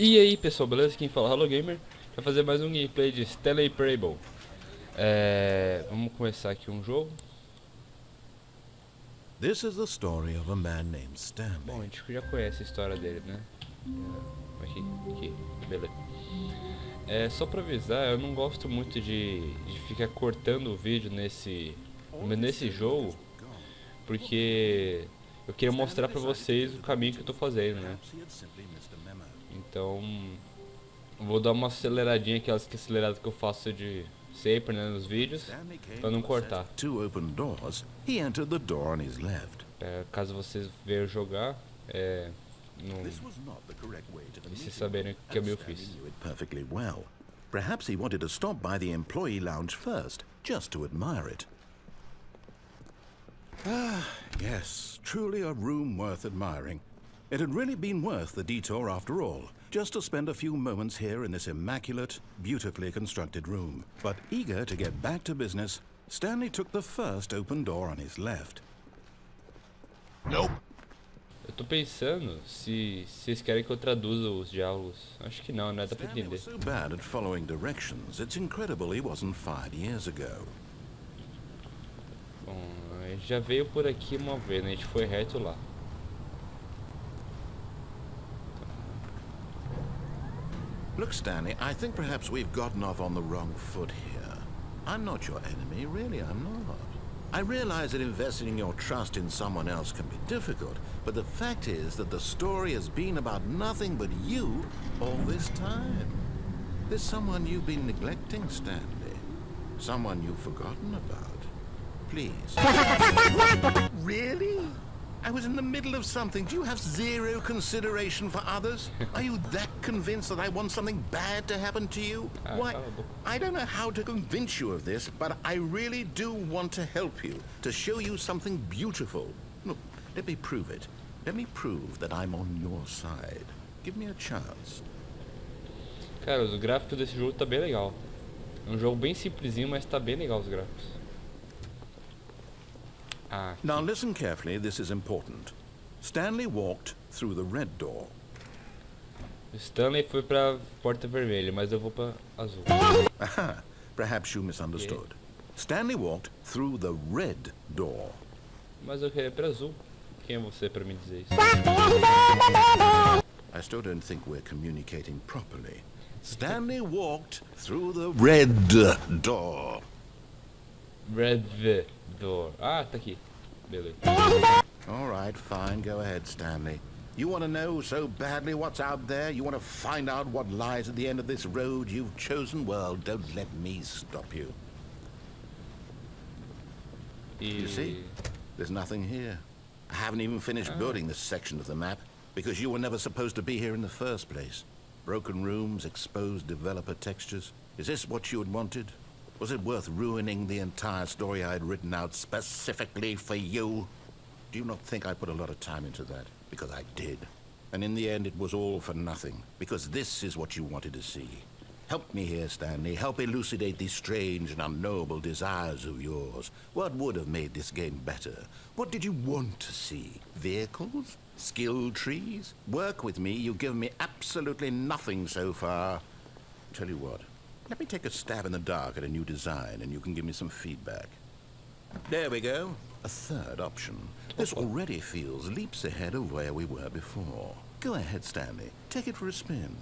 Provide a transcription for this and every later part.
E aí pessoal, beleza? Quem fala Hello Gamer. Vai fazer mais um gameplay de Stanley Parable. Vamos começar aqui um jogo. This is the story of a man named Bom, a Stanley. gente já conhece a história dele, né? Aqui, beleza. Só pra avisar, eu não gosto muito de ficar cortando o vídeo nesse jogo, porque eu queria mostrar pra vocês o caminho que eu tô fazendo, né? Então, vou dar uma aceleradinha, aquelas aceleradas que eu faço de sempre, né, nos vídeos, pra não cortar. Two open doors. He entered the door on his left. Caso vocês venham jogar, e se saberem o que eu fiz. Knew it perfectly well. Perhaps he wanted to stop by the employee lounge first, just to admire it. Ah, yes, truly a room worth admiring. It had really been worth the detour after all, just to spend a few moments here in this immaculate, beautifully constructed room. But eager to get back to business, Stanley took the first open door on his left. Nope. Eu tô pensando se vocês querem que eu traduza os diálogos. Acho que não, né? Dá pra Stanley entender. was so bad at following directions, it's incredible he wasn't fired years ago. Bom, a gente já veio por aqui uma vez, né? A gente foi reto lá. Look, Stanley, I think perhaps we've gotten off on the wrong foot here. I'm not your enemy, really, I'm not. I realize that investing your trust in someone else can be difficult, but the fact is that the story has been about nothing but you all this time. There's someone you've been neglecting, Stanley. Someone you've forgotten about. Please. Really? I was in the middle of something. Do you have zero consideration for others? Are you that convinced that I want something bad to happen to you? Why, I don't know how to convince you of this, but I really do want to help you, to show you something beautiful. Look, let me prove it. Let me prove that I'm on your side. Give me a chance. Cara, o gráfico desse jogo tá bem legal. É um jogo bem simplesinho, mas tá bem legal os gráficos. Now listen carefully, this is important. Stanley walked through the red door. Stanley foi pra porta vermelha, mas eu vou pra azul. Aha, perhaps you misunderstood. Stanley walked through the red door. Mas eu queria pra azul. Quem é você pra me dizer isso? I still don't think we're communicating properly. Stanley walked through the red door. Red door. Ah, tá aqui. Beleza. All right, fine, go ahead, Stanley. You want to know so badly what's out there? You want to find out what lies at the end of this road you've chosen? Well, don't let me stop you. You see? There's nothing here. I haven't even finished building this section of the map because you were never supposed to be here in the first place. Broken rooms, exposed developer textures. Is this what you had wanted? Was it worth ruining the entire story I had written out specifically for you? Do you not think I put a lot of time into that? Because I did. And in the end, it was all for nothing. Because this is what you wanted to see. Help me here, Stanley. Help elucidate these strange and unknowable desires of yours. What would have made this game better? What did you want to see? Vehicles? Skill trees? Work with me. You've given me absolutely nothing so far. Tell you what. Let me take a stab in the dark at a new design, and you can give me some feedback. There we go. A third option. This already feels leaps ahead of where we were before. Go ahead, Stanley. Take it for a spin.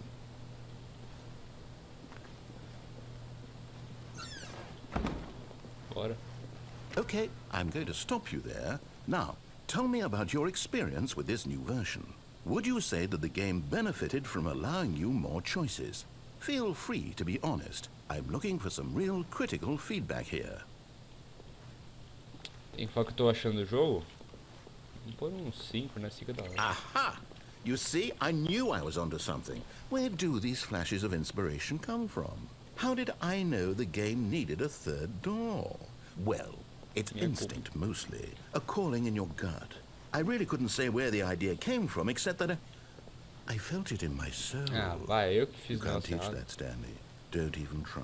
Bora. Okay, I'm going to stop you there. Now, tell me about your experience with this new version. Would you say that the game benefited from allowing you more choices? Feel free to be honest. I'm looking for some real critical feedback here. Tem que falar o que eu tô achando do jogo? Vou pôr um 5, né? 5 é da hora. Aha! You see, I knew I was onto something. Where do these flashes of inspiration come from? How did I know the game needed a third door? Well, it's instinct mostly, a calling in your gut. I really couldn't say where the idea came from, except that I felt it in my soul. Vai, eu que fiz You can't teach that, Stanley. Don't even try.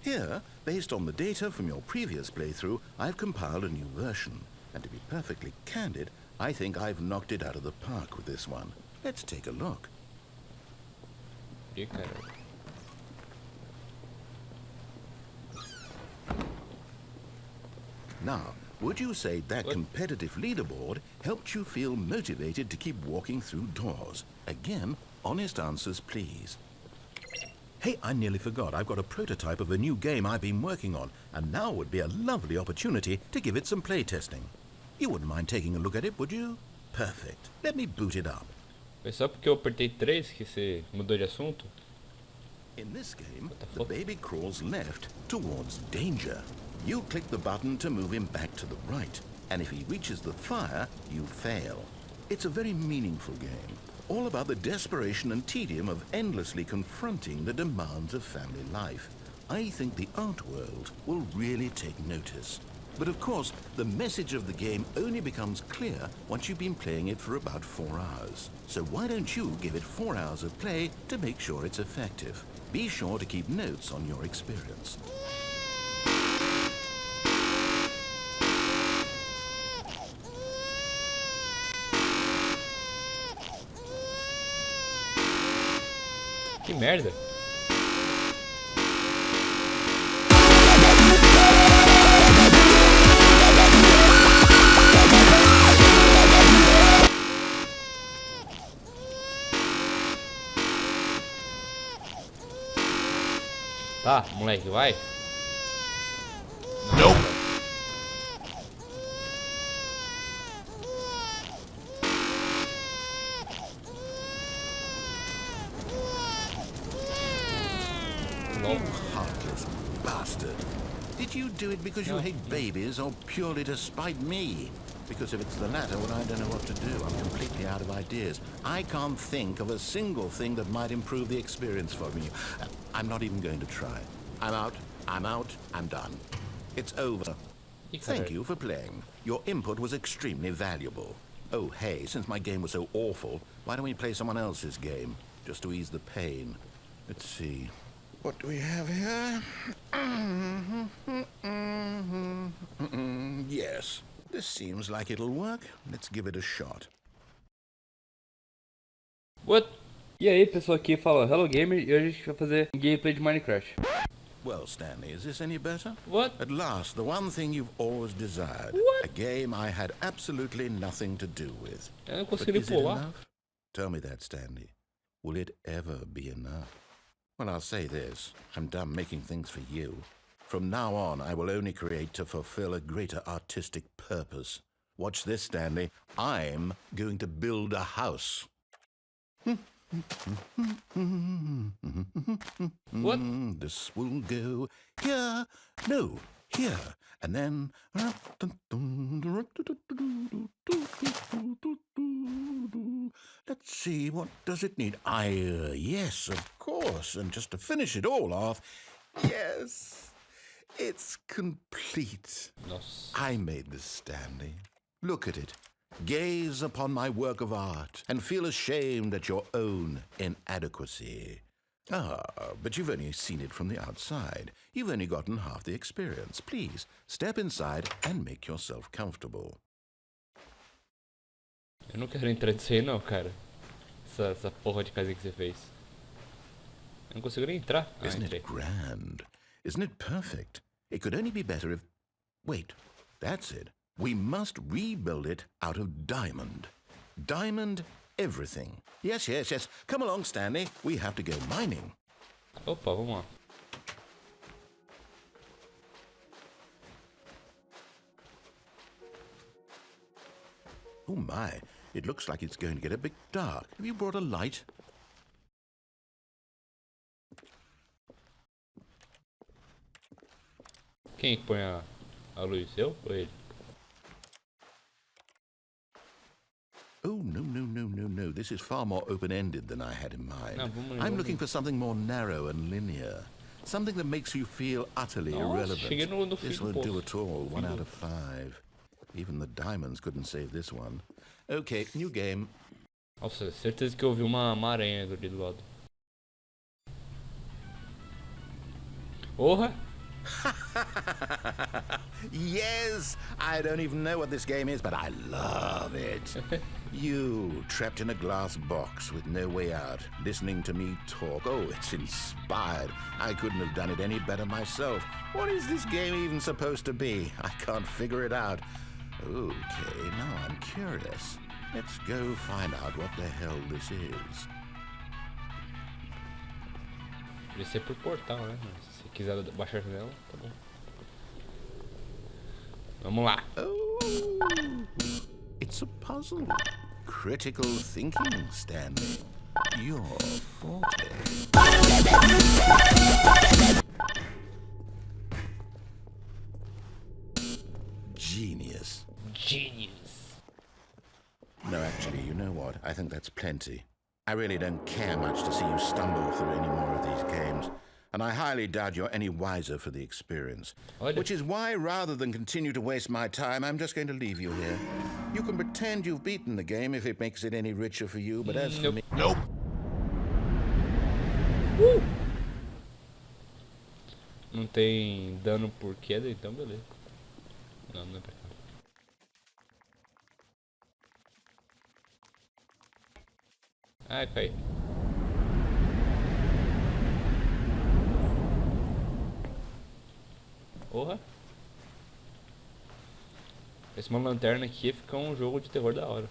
Here, based on the data from your previous playthrough, I've compiled a new version. And to be perfectly candid, I think I've knocked it out of the park with this one. Let's take a look. aqui, cara. Now, would you say that What? competitive leaderboard helped you feel motivated to keep walking through doors? Again, honest answers, please. Hey, I nearly forgot. I've got a prototype of a new game I've been working on, and now would be a lovely opportunity to give it some playtesting. You wouldn't mind taking a look at it, would you? Perfect. Let me boot it up. Foi só porque eu apertei 3 que você mudou de assunto? In this game, What the the fuck? baby crawls left towards danger. You click the button to move him back to the right, and if he reaches the fire, you fail. It's a very meaningful game, all about the desperation and tedium of endlessly confronting the demands of family life. I think the art world will really take notice. But of course, the message of the game only becomes clear once you've been playing it for about 4 hours. So why don't you give it 4 hours of play to make sure it's effective? Be sure to keep notes on your experience. Que merda! Tá, moleque, vai. Não. Não. Heartless bastard. Did you do it because you No. hate babies or purely to spite me? Because if it's the latter, well, I don't know what to do. I'm completely out of ideas. I can't think of a single thing that might improve the experience for me. I'm not even going to try. I'm out. I'm done. It's over. Thank you for playing. Your input was extremely valuable. Oh, hey, since my game was so awful, why don't we play someone else's game? Just to ease the pain. Let's see. What do we have here? Yes. This seems like it'll work. Let's give it a shot. What? E aí, pessoal, aqui fala Hello Gamer e hoje a gente vai fazer um gameplay de Minecraft. Well, Stanley, is this any better? What? At last, the one thing you've always desired. What? A game I had absolutely nothing to do with. Eu não But consegui nem is it pular. enough? Tell me that, Stanley. Will it ever be enough? Well, I'll say this. I'm done making things for you. From now on, I will only create to fulfill a greater artistic purpose. Watch this, Stanley. I'm going to build a house. What? This will go here. No, here. And then... Let's see, what does it need? Yes, of course. And just to finish it all off, yes, it's complete. Nossa. I made this, Stanley. Look at it. Gaze upon my work of art and feel ashamed at your own inadequacy. Ah, but you've only seen it from the outside. You've only gotten half the experience. Please, step inside and make yourself comfortable. Eu não quero entrar nisso aí não, cara. Essa porra de casinha que você fez. Eu não consigo nem entrar. Ah, Isn't entrei. it grand? Isn't it perfect? It could only be better if... Wait, that's it. We must rebuild it out of diamond. Diamond everything. Yes, yes, yes. Come along, Stanley. We have to go mining. Opa, vamos lá. Oh my, it looks like it's going to get a bit dark. Have you brought a light? Quem que põe a luz? Eu ou ele? Oh, no, no, no, no, no. This is far more open-ended than I had in mind. No, vamos I'm lá. looking for something more narrow and linear. Something that makes you feel utterly Nossa, cheguei irrelevant. no This fim do won't do poço. at all. 1 Fim out do- of 5. Even the diamonds couldn't save this one. Okay, new game. Nossa, certeza que eu vi uma aranha ali do lado. Porra! Yes! I don't even know what this game is, but I love it. You, trapped in a glass box with no way out, listening to me talk. Oh, it's inspired. I couldn't have done it any better myself. What is this game even supposed to be? I can't figure it out. Okay, now I'm curious. Let's go find out what the hell this is. Descer por portal, né? Se quiser baixar a janela, tá bom. Vamos lá. Oh, it's a puzzle. Critical thinking, Stanley. Your forte. Genius. Genius. No, actually, you know what? I think that's plenty. I really don't care much to see you stumble through any more of these games. And I highly doubt you're any wiser for the experience. Which is why, rather than continue to waste my time, I'm just going to leave you here. You can pretend you've beaten the game if it makes it any richer for you, but as for me... Nope. Não tem dano por queda, então beleza. Não, não é pra cá. Ai, caí. Porra. Esse uma lanterna aqui fica um jogo de terror da hora.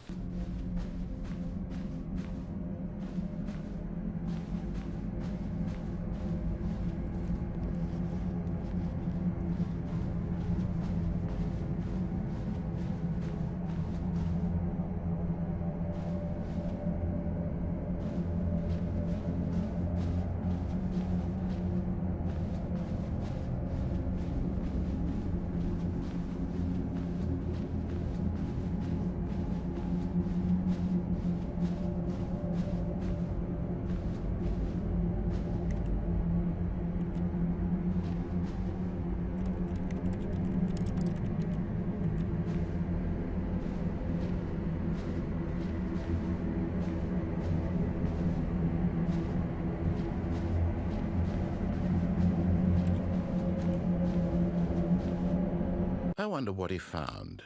I wonder what he found.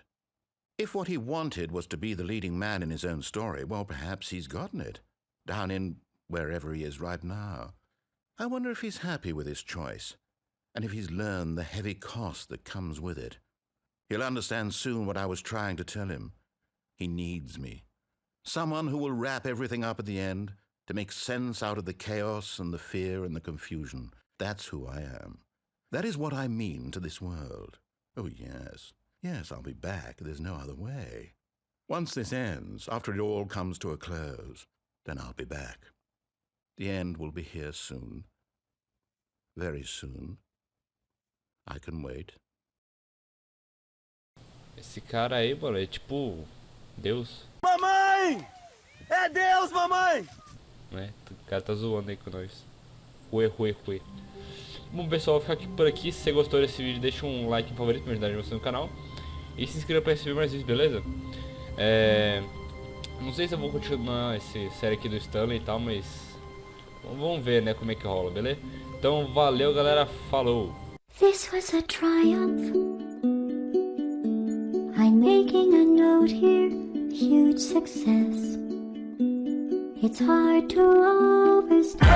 If what he wanted was to be the leading man in his own story, well, perhaps he's gotten it. Down in wherever he is right now. I wonder if he's happy with his choice, and if he's learned the heavy cost that comes with it. He'll understand soon what I was trying to tell him. He needs me. Someone who will wrap everything up at the end, to make sense out of the chaos and the fear and the confusion. That's who I am. That is what I mean to this world. Oh, yes. Yes, I'll be back. There's no other way. Once this ends, after it all comes to a close, then I'll be back. The end will be here soon. Very soon. I can wait. Esse cara aí, mano, é tipo Deus. Mamãe! É Deus, mamãe! Né? O cara tá zoando aí com nós. Ué. Bom, pessoal, vou ficar aqui por aqui. Se você gostou desse vídeo, deixa um like em favorito pra ajudar a você no canal. E se inscreva pra receber mais vídeos, beleza? Não sei se eu vou continuar essa série aqui do Stanley e tal, mas vamos ver, né, como é que rola, beleza? Então, valeu, galera. Falou! This was a triumph. I'm making a note here, huge success. It's hard to overstate.